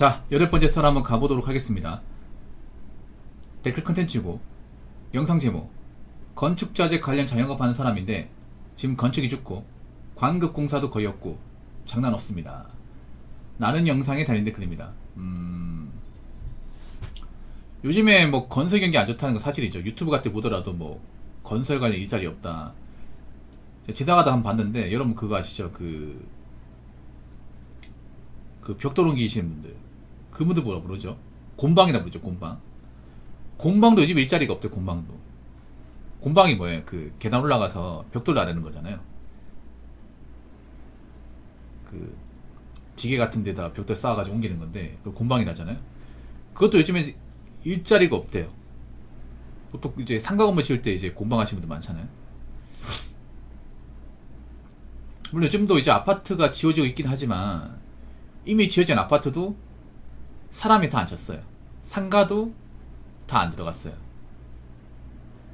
자, 8번째 썰 한번 가보도록 하겠습니다. 댓글 컨텐츠고 영상 제목 건축자재 관련 자영업하는 사람인데 지금 건축이 죽고 관급공사도 거의 없고 장난 없습니다. 나는 영상에 달린 댓글입니다. 요즘에 뭐 건설 경기 안 좋다는 건 사실이죠. 유튜브 같은 데 보더라도 뭐 건설 관련 일자리 없다. 제가 지나가다 한번 봤는데 여러분 그거 아시죠? 그 벽돌 옮기시는 분들, 그분들 뭐라 부르죠? 곰방이라 부르죠. 곰방도 요즘 일자리가 없대요. 곰방이 뭐예요? 그 계단 올라가서 벽돌 나르는 거잖아요. 그 지게 같은 데다 벽돌 쌓아가지고 옮기는 건데 그걸 곰방이라잖아요. 그것도 요즘에 일자리가 없대요. 보통 이제 상가 건물 지을 때 이제 곰방 하시는 분들 많잖아요. 물론 요즘도 이제 아파트가 지어지고 있긴 하지만 이미 지어진 아파트도 사람이 다 안 쳤어요. 상가도 다 안 들어갔어요.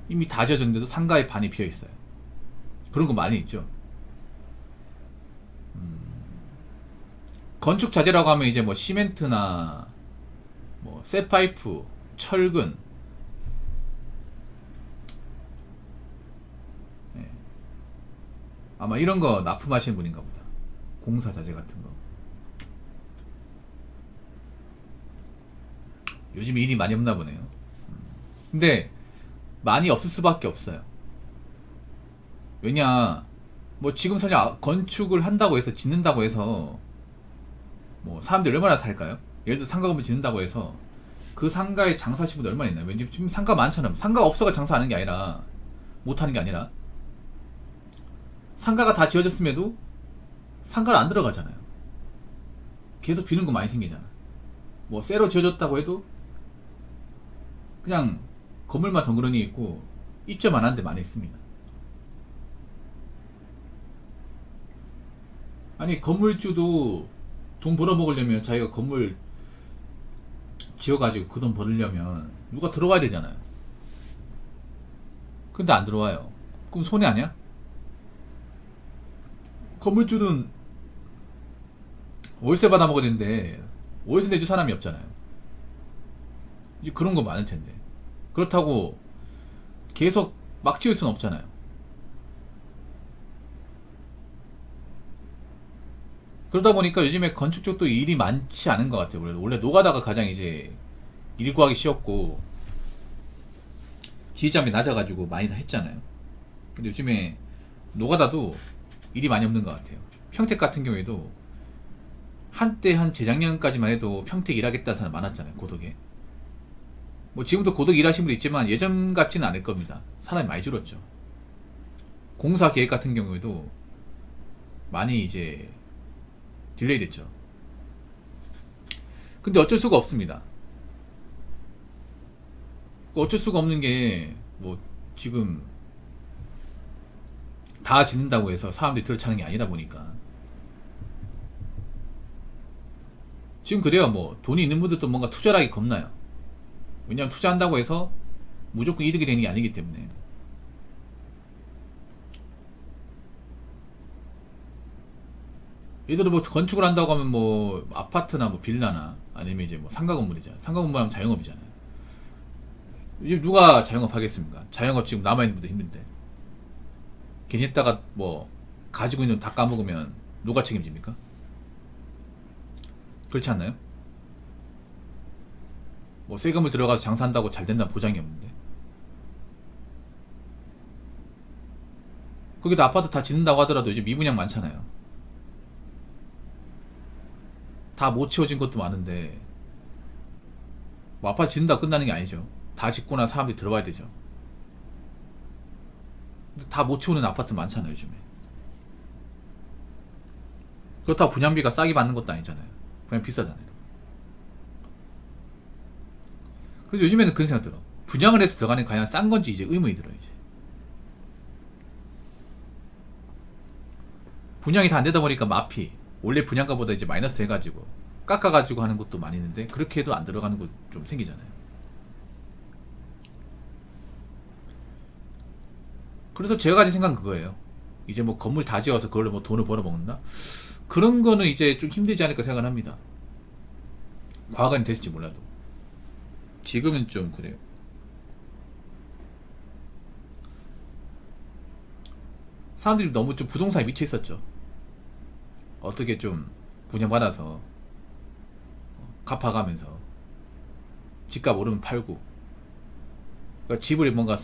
이미 다 지어졌는데도 상가의 반이 비어 있어요. 그런 거 많이 있죠. 건축 자재라고 하면 이제 뭐 시멘트나 뭐 쇠파이프, 철근, 네. 아마 이런 거 납품하시는 분인가 보다. 공사 자재 같은 거. 요즘 일이 많이 없나 보네요. 근데 많이 없을 수밖에 없어요. 왜냐, 뭐 지금 설령 건축을 한다고 해서 짓는다고 해서 뭐 사람들이 얼마나 살까요? 예를 들어 상가 건물 짓는다고 해서 그 상가에 장사하시는 분들 얼마나 있나요? 왠지 지금 상가 많잖아요. 상가가 없어가 장사하는 게 아니라, 못하는 게 아니라, 상가가 다 지어졌음에도 상가를 안 들어가잖아요. 계속 비는 거 많이 생기잖아. 뭐 새로 지어졌다고 해도 그냥 건물만 덩그러니 있고 입점 안 하는 데 많이 있습니다. 아니, 건물주도 돈 벌어먹으려면 자기가 건물 지어가지고 그 돈 벌으려면 누가 들어와야 되잖아요. 근데 안 들어와요. 그럼 손해 아니야? 건물주는 월세 받아 먹어야 되는데 월세 내줄 사람이 없잖아요. 이제 그런 거 많을 텐데. 그렇다고 계속 막 지을 수는 없잖아요. 그러다 보니까 요즘에 건축 쪽도 일이 많지 않은 것 같아요. 원래 노가다가 가장 이제 일 구하기 쉬웠고 지휘자금이 낮아가지고 많이 다 했잖아요. 근데 요즘에 노가다도 일이 많이 없는 것 같아요. 평택 같은 경우에도 한때 한 재작년까지만 해도 평택 일하겠다는 사람 많았잖아요. 고덕에. 뭐 지금도 고덕 일하시는 분도 있지만 예전 같지는 않을 겁니다. 사람이 많이 줄었죠. 공사 계획 같은 경우에도 많이 이제 딜레이 됐죠. 근데 어쩔 수가 없습니다. 어쩔 수가 없는 게 뭐 지금 다 짓는다고 해서 사람들이 들어차는 게 아니다 보니까 지금 그래요. 뭐 돈이 있는 분들도 뭔가 투자를 하기 겁나요. 왜냐면 투자한다고 해서 무조건 이득이 되는 게 아니기 때문에. 예를 들어 뭐 건축을 한다고 하면 뭐 아파트나 뭐 빌라나 아니면 이제 뭐 상가 건물이잖아요. 상가 건물 하면 자영업이잖아요. 이제 누가 자영업 하겠습니까? 자영업 지금 남아있는 분들 힘든데. 괜히 했다가 뭐 가지고 있는 돈 다 까먹으면 누가 책임집니까? 그렇지 않나요? 뭐 세금을 들어가서 장사한다고 잘 된다는 보장이 없는데. 거기다 아파트 다 짓는다고 하더라도 요즘 미분양 많잖아요. 다 못 채워진 것도 많은데 뭐 아파트 짓는다고 끝나는 게 아니죠. 다 짓거나 사람들이 들어와야 되죠. 근데 다 못 채우는 아파트 많잖아요. 요즘에. 그렇다고 분양비가 싸게 받는 것도 아니잖아요. 그냥 비싸잖아요. 그래서 요즘에는 그런 생각 들어. 분양을 해서 들어가는 게 과연 싼 건지 이제 의문이 들어요. 이제 분양이 다 안 되다 보니까 마피, 원래 분양가보다 이제 마이너스 해가지고 깎아가지고 하는 것도 많이 있는데 그렇게 해도 안 들어가는 거 좀 생기잖아요. 그래서 제가 가진 생각은 그거예요. 이제 뭐 건물 다 지어서 그걸로 뭐 돈을 벌어 먹는다? 그런 거는 이제 좀 힘들지 않을까 생각을 합니다. 과거는 됐을지 몰라도 지금은 좀 그래요. 사람들이 너무 좀 부동산에 미쳐 있었죠. 어떻게 좀 분양받아서 갚아가면서 집값 오르면 팔고, 그러니까 집을 뭔가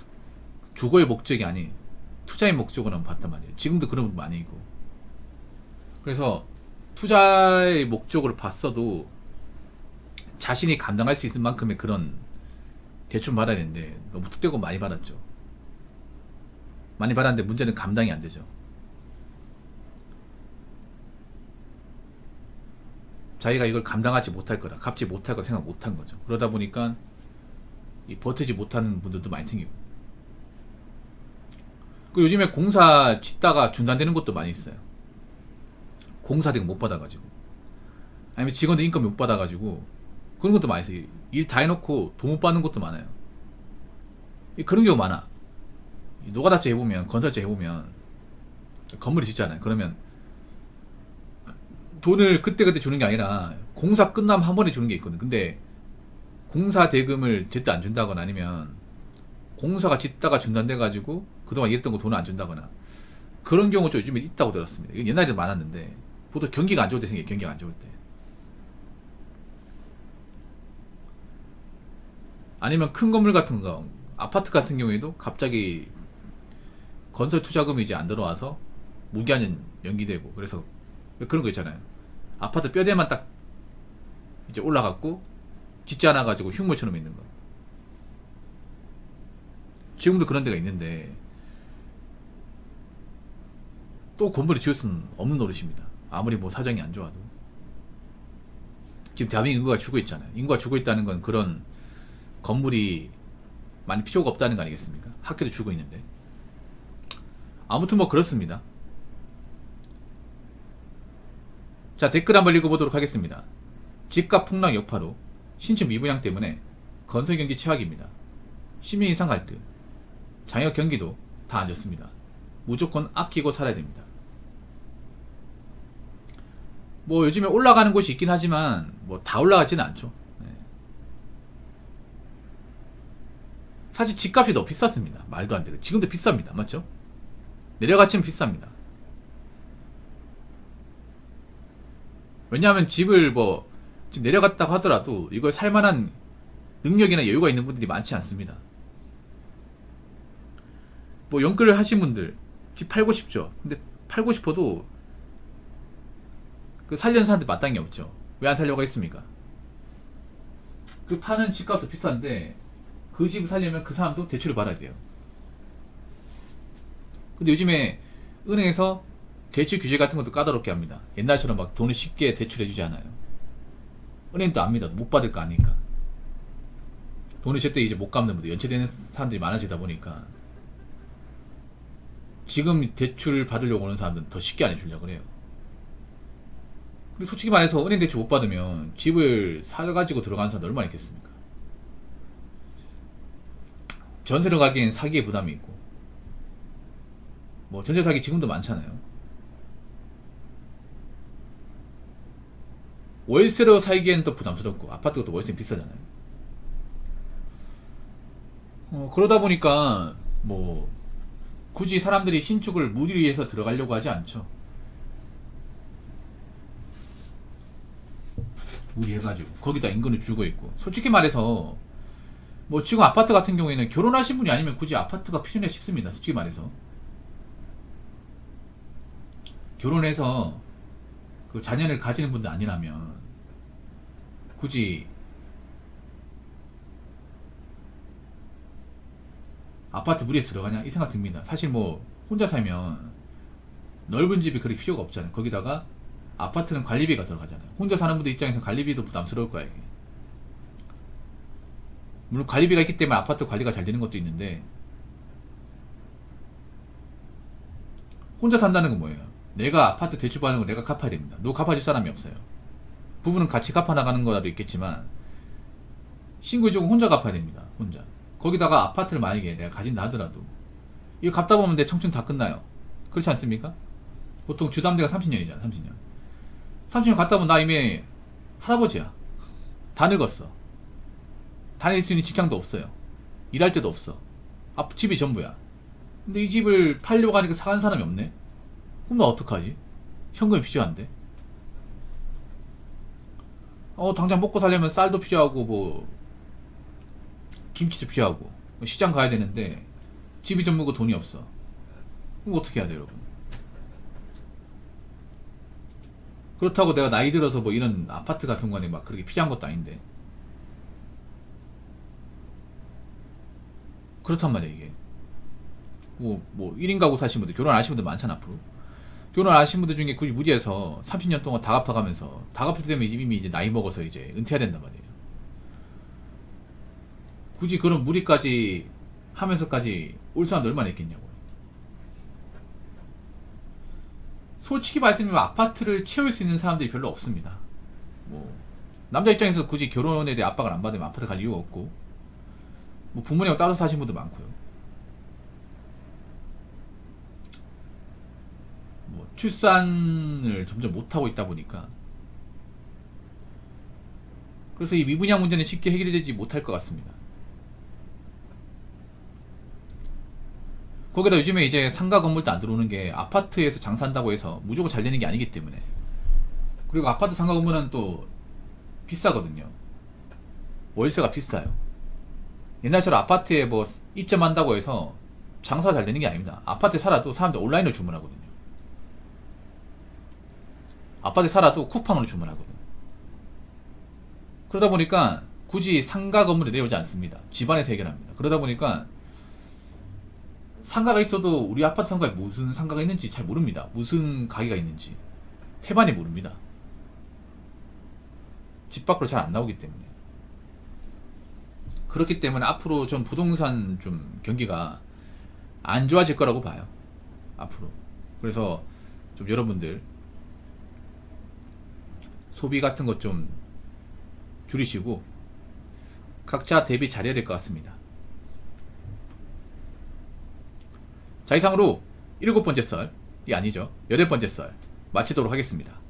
주거의 목적이 아닌 투자의 목적으로만 봤단 말이에요. 지금도 그런 분 많이 있고. 그래서 투자의 목적으로 봤어도 자신이 감당할 수 있을 만큼의 그런 대출 받아야 되는데 너무 툭대고 많이 받았죠. 많이 받았는데 문제는 감당이 안 되죠. 자기가 이걸 감당하지 못할 거라, 갚지 못할 거 생각 못한 거죠. 그러다 보니까 버티지 못하는 분들도 많이 생기고. 그리고 요즘에 공사 짓다가 중단되는 것도 많이 있어요. 공사대금 못 받아가지고, 아니면 직원들 인건비 못 받아가지고, 그런 것도 많이 있어요. 일 다 해놓고 돈 못 받는 것도 많아요. 그런 경우 많아. 노가다째 해보면, 건설제 해보면 건물을 짓잖아요. 그러면 돈을 그때그때 주는 게 아니라 공사 끝나면 한 번에 주는 게 있거든. 근데 공사 대금을 제때 안 준다거나, 아니면 공사가 짓다가 중단돼가지고 그동안 일했던 거 돈을 안 준다거나, 그런 경우 좀 요즘에 있다고 들었습니다. 이건 옛날에도 많았는데 보통 경기가 안 좋을 때 생겨요. 경기가 안 좋을 때. 아니면 큰 건물 같은 거, 아파트 같은 경우에도 갑자기 건설 투자금이 이제 안 들어와서 무기한 연기되고, 그래서 그런 거 있잖아요. 아파트 뼈대만 딱 이제 올라갔고 짓지 않아 가지고 흉물처럼 있는 거. 지금도 그런 데가 있는데 또 건물을 지을 수는 없는 노릇입니다. 아무리 뭐 사정이 안 좋아도. 지금 대한민국 인구가 죽어 있잖아요. 인구가 죽어 있다는 건 그런 건물이 많이 필요가 없다는 거 아니겠습니까? 학교도 죽어 있는데. 아무튼 뭐 그렇습니다. 자, 댓글 한번 읽어보도록 하겠습니다. 집값 폭락 여파로 신축 미분양 때문에 건설 경기 최악입니다. 시민 이상 갈등, 장역 경기도 다 안 좋습니다. 무조건 아끼고 살아야 됩니다. 뭐 요즘에 올라가는 곳이 있긴 하지만 뭐 다 올라가지는 않죠. 네. 사실 집값이 더 비쌌습니다. 말도 안 되고. 지금도 비쌉니다. 맞죠? 내려갔지만 비쌉니다. 왜냐하면 집을 뭐 지금 내려갔다고 하더라도 이걸 살만한 능력이나 여유가 있는 분들이 많지 않습니다. 뭐 연끌을 하신 분들 집 팔고 싶죠. 근데 팔고 싶어도 그 살려는 사람들 마땅히 없죠. 왜 안 살려고 했습니까? 그 파는 집값도 비싼데 그 집을 살려면 그 사람도 대출을 받아야 돼요. 근데 요즘에 은행에서 대출 규제 같은 것도 까다롭게 합니다. 옛날처럼 막 돈을 쉽게 대출해주지 않아요. 은행도 압니다. 못 받을 거 아니까. 돈을 제때 이제 못 갚는 분들, 연체되는 사람들이 많아지다 보니까 지금 대출 받으려고 오는 사람들은 더 쉽게 안 해주려고 그래요. 그리고 솔직히 말해서 은행 대출 못 받으면 집을 사가지고 들어가는 사람들 얼마나 있겠습니까? 전세로 가기엔 사기의 부담이 있고, 뭐 전세 사기 지금도 많잖아요. 월세로 살기엔 또 부담스럽고, 아파트가 또 월세 비싸잖아요. 그러다 보니까 뭐 굳이 사람들이 신축을 무리해서 들어가려고 하지 않죠. 무리해가지고 거기다 인근을 주고 있고, 솔직히 말해서 뭐 지금 아파트 같은 경우에는 결혼하신 분이 아니면 굳이 아파트가 필요해 싶습니다. 솔직히 말해서 결혼해서 그 자녀를 가지는 분들 아니라면 굳이 아파트 무리해서 들어가냐 이 생각 듭니다. 사실 뭐 혼자 살면 넓은 집이 그렇게 필요가 없잖아요. 거기다가 아파트는 관리비가 들어가잖아요. 혼자 사는 분들 입장에서 관리비도 부담스러울 거야 이게. 물론 관리비가 있기 때문에 아파트 관리가 잘 되는 것도 있는데, 혼자 산다는 건 뭐예요? 내가 아파트 대출 받는 거 내가 갚아야 됩니다. 누구 갚아줄 사람이 없어요. 부부는 같이 갚아 나가는 거라도 있겠지만 신고의적은 혼자 갚아야 됩니다. 혼자. 거기다가 아파트를 만약에 내가 가진다 하더라도 이거 갚다 보면 내 청춘 다 끝나요. 그렇지 않습니까? 보통 주담대가 30년이잖아. 30년 갔다 보면 나 이미 할아버지야. 다 늙었어. 다닐 수 있는 직장도 없어요. 일할 데도 없어. 앞 집이 전부야. 근데 이 집을 팔려고 하니까 사간 사람이 없네. 그럼 나 어떡하지? 현금이 필요한데. 당장 먹고 살려면 쌀도 필요하고 뭐 김치도 필요하고 시장 가야 되는데 집이 전부고 돈이 없어. 그럼 어떻게 해야 돼, 여러분? 그렇다고 내가 나이 들어서 뭐 이런 아파트 같은 거에 막 그렇게 필요한 것도 아닌데. 그렇단 말이야, 이게. 뭐 1인 가구 사신 분들, 결혼 안 하신 분들 많잖아, 앞으로. 결혼 안 하신 분들 중에 굳이 무리해서 30년 동안 다 갚아가면서, 다 갚을 때 되면 이미 이제 나이 먹어서 이제 은퇴해야 된단 말이에요. 굳이 그런 무리까지 하면서까지 올 사람도 얼마나 있겠냐고. 솔직히 말씀드리면 아파트를 채울 수 있는 사람들이 별로 없습니다. 뭐 남자 입장에서 굳이 결혼에 대해 압박을 안 받으면 아파트 갈 이유가 없고, 뭐 부모님하고 따로 사신 분도 많고요. 뭐 출산을 점점 못하고 있다 보니까, 그래서 이 미분양 문제는 쉽게 해결이 되지 못할 것 같습니다. 거기다 요즘에 이제 상가 건물도 안 들어오는 게 아파트에서 장사한다고 해서 무조건 잘 되는 게 아니기 때문에. 그리고 아파트 상가 건물은 또 비싸거든요. 월세가 비싸요. 옛날처럼 아파트에 뭐 입점한다고 해서 장사가 잘 되는 게 아닙니다. 아파트에 살아도 사람들 온라인으로 주문하거든요. 아파트에 살아도 쿠팡으로 주문하거든요. 그러다 보니까 굳이 상가 건물에 내려오지 않습니다. 집안에서 해결합니다. 그러다 보니까 상가가 있어도 우리 아파트 상가에 무슨 상가가 있는지 잘 모릅니다. 무슨 가게가 있는지 태반이 모릅니다. 집 밖으로 잘 안 나오기 때문에. 그렇기 때문에 앞으로 전 부동산 좀 경기가 안 좋아질 거라고 봐요, 앞으로. 그래서 좀 여러분들 소비 같은 것 좀 줄이시고 각자 대비 잘해야 될 것 같습니다. 자, 이상으로 7번째 썰이 아니죠, 8번째 썰 마치도록 하겠습니다.